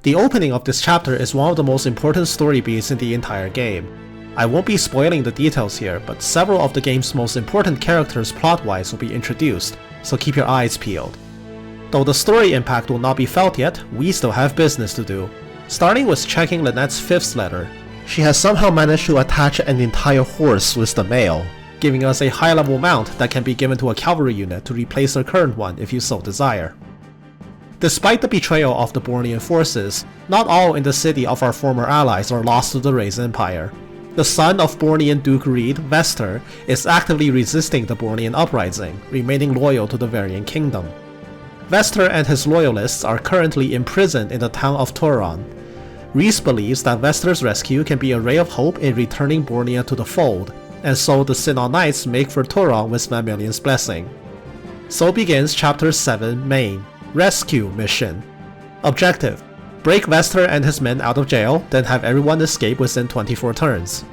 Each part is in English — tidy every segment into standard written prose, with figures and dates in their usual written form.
The opening of this chapter is one of the most important story beats in the entire game. I won't be spoiling the details here, but several of the game's most important characters plot-wise will be introduced, so keep your eyes peeled. Though the story impact will not be felt yet, we still have business to do. Starting with checking Lynette's 5th letter. She has somehow managed to attach an entire horse with the mail, giving us a high-level mount that can be given to a cavalry unit to replace their current one if you so desire. Despite the betrayal of the Bornean forces, not all in the city of our former allies are lost to the Raiz Empire. The son of Bornean Duke Reed, Vester, is actively resisting the Bornean uprising, remaining loyal to the Varian Kingdom. Vester and his loyalists are currently imprisoned in the town of Toron. Rhys believes that Vester's rescue can be a ray of hope in returning Bornea to the fold, and so the Sinon Knights make for Toron with Mamelian's blessing. So begins Chapter 7 Main, Rescue Mission. Objective: break Vester and his men out of jail, then have everyone escape within 24 turns.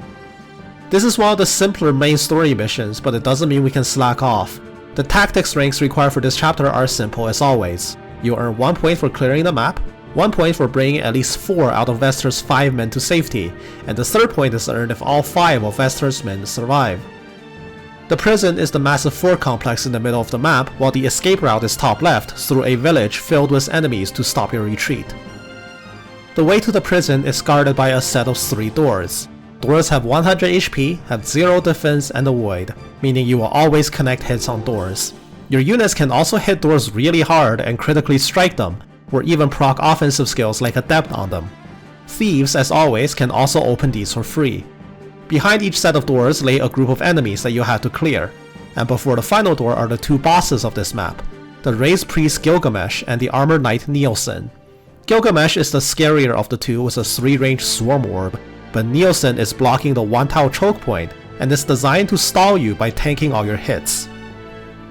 This is one of the simpler main story missions, but it doesn't mean we can slack off. The tactics ranks required for this chapter are simple as always. You earn 1 point for clearing the map, 1 point for bringing at least 4 out of Vester's 5 men to safety, and the 3rd point is earned if all 5 of Vester's men survive. The prison is the massive fort complex in the middle of the map, while the escape route is top left through a village filled with enemies to stop your retreat. The way to the prison is guarded by a set of 3 doors. Doors have 100 HP, have 0 defense and a void, meaning you will always connect hits on doors. Your units can also hit doors really hard and critically strike them, or even proc offensive skills like Adept on them. Thieves, as always, can also open these for free. Behind each set of doors lay a group of enemies that you have to clear, and before the final door are the 2 bosses of this map, the Raiz Priest Gilgamesh and the Armored Knight Nielsen. Gilgamesh is the scarier of the 2 with a 3-range Swarm Orb, but Nielsen is blocking the 1-tile choke point and is designed to stall you by tanking all your hits.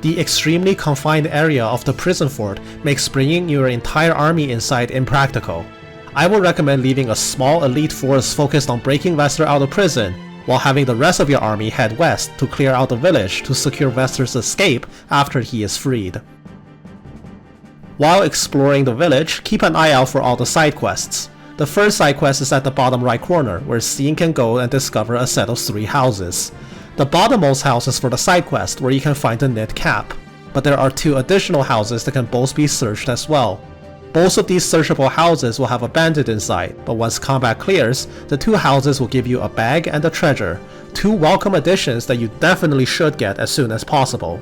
The extremely confined area of the prison fort makes bringing your entire army inside impractical. I would recommend leaving a small elite force focused on breaking Vester out of prison, while having the rest of your army head west to clear out the village to secure Vester's escape after he is freed. While exploring the village, keep an eye out for all the side quests. The first side quest is at the bottom right corner, where Sean can go and discover a set of 3 houses. The bottommost house is for the side quest, where you can find the knit cap, but there are 2 additional houses that can both be searched as well. Both of these searchable houses will have a bandit inside, but once combat clears, the 2 houses will give you a bag and a treasure, 2 welcome additions that you definitely should get as soon as possible.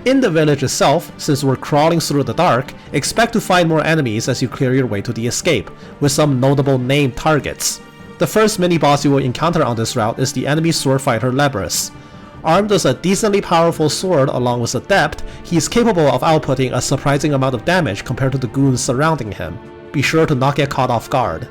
In the village itself, since we're crawling through the dark, expect to find more enemies as you clear your way to the escape, with some notable named targets. The first mini-boss you will encounter on this route is the enemy sword fighter Lebrus. Armed with a decently powerful sword along with Adept, he is capable of outputting a surprising amount of damage compared to the goons surrounding him. Be sure to not get caught off guard.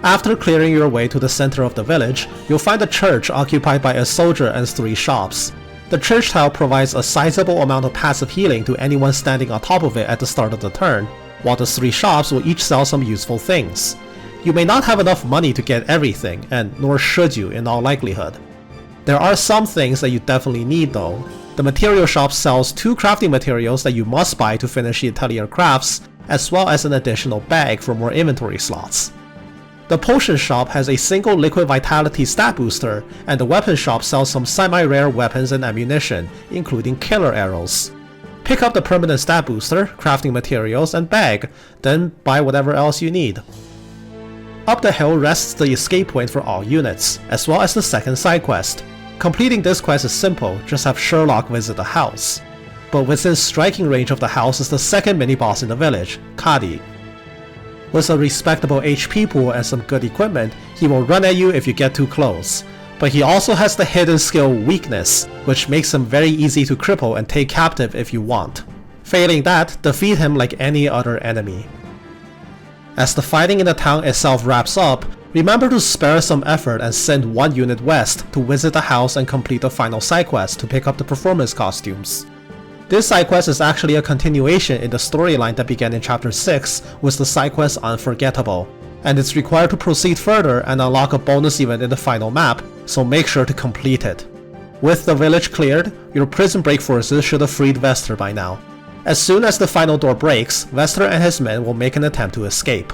After clearing your way to the center of the village, you'll find a church occupied by a soldier and 3 shops. The church tile provides a sizable amount of passive healing to anyone standing on top of it at the start of the turn, while the 3 shops will each sell some useful things. You may not have enough money to get everything, and nor should you in all likelihood. There are some things that you definitely need though. The material shop sells 2 crafting materials that you must buy to finish the atelier crafts, as well as an additional bag for more inventory slots. The potion shop has a single liquid vitality stat booster, and the weapon shop sells some semi-rare weapons and ammunition, including killer arrows. Pick up the permanent stat booster, crafting materials, and bag, then buy whatever else you need. Up the hill rests the escape point for all units, as well as the second side quest. Completing this quest is simple, just have Sherlock visit the house. But within striking range of the house is the second mini-boss in the village, Kadi. With a respectable HP pool and some good equipment, he will run at you if you get too close. But he also has the hidden skill Weakness, which makes him very easy to cripple and take captive if you want. Failing that, defeat him like any other enemy. As the fighting in the town itself wraps up, remember to spare some effort and send 1 unit west to visit the house and complete the final side quest to pick up the performance costumes. This side quest is actually a continuation in the storyline that began in Chapter 6 with the side quest Unforgettable, and it's required to proceed further and unlock a bonus event in the final map, so make sure to complete it. With the village cleared, your prison break forces should have freed Vester by now. As soon as the final door breaks, Vester and his men will make an attempt to escape.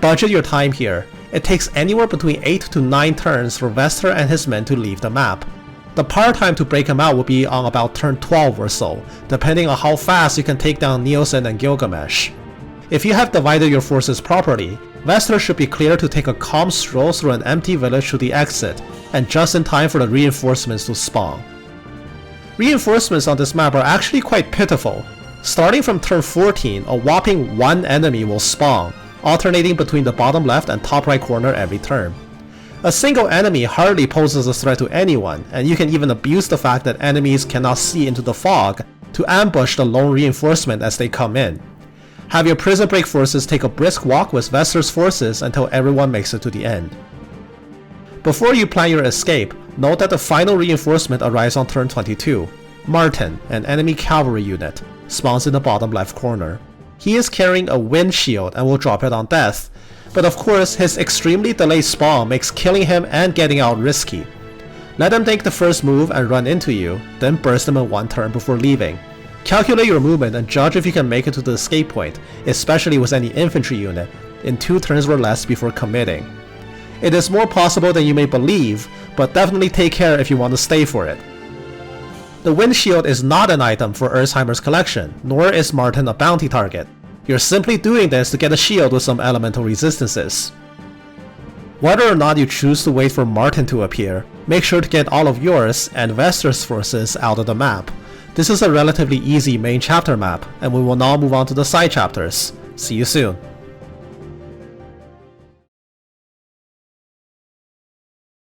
Budget your time here. It takes anywhere between 8 to 9 turns for Vester and his men to leave the map. The par time to break him out will be on about turn 12 or so, depending on how fast you can take down Nielsen and Gilgamesh. If you have divided your forces properly, Vester should be clear to take a calm stroll through an empty village to the exit, and just in time for the reinforcements to spawn. Reinforcements on this map are actually quite pitiful. Starting from turn 14, a whopping 1 enemy will spawn, alternating between the bottom left and top right corner every turn. A single enemy hardly poses a threat to anyone, and you can even abuse the fact that enemies cannot see into the fog to ambush the lone reinforcement as they come in. Have your prison break forces take a brisk walk with Vester's forces until everyone makes it to the end. Before you plan your escape, note that the final reinforcement arrives on turn 22. Martin, an enemy cavalry unit, spawns in the bottom left corner. He is carrying a wind shield and will drop it on death, but of course his extremely delayed spawn makes killing him and getting out risky. Let him take the first move and run into you, then burst him in 1 turn before leaving. Calculate your movement and judge if you can make it to the escape point, especially with any infantry unit, in 2 turns or less before committing. It is more possible than you may believe, but definitely take care if you want to stay for it. The wind shield is not an item for Erzheimer's collection, nor is Martin a bounty target. You're simply doing this to get a shield with some elemental resistances. Whether or not you choose to wait for Martin to appear, make sure to get all of yours and Vester's forces out of the map. This is a relatively easy main chapter map, and we will now move on to the side chapters. See you soon.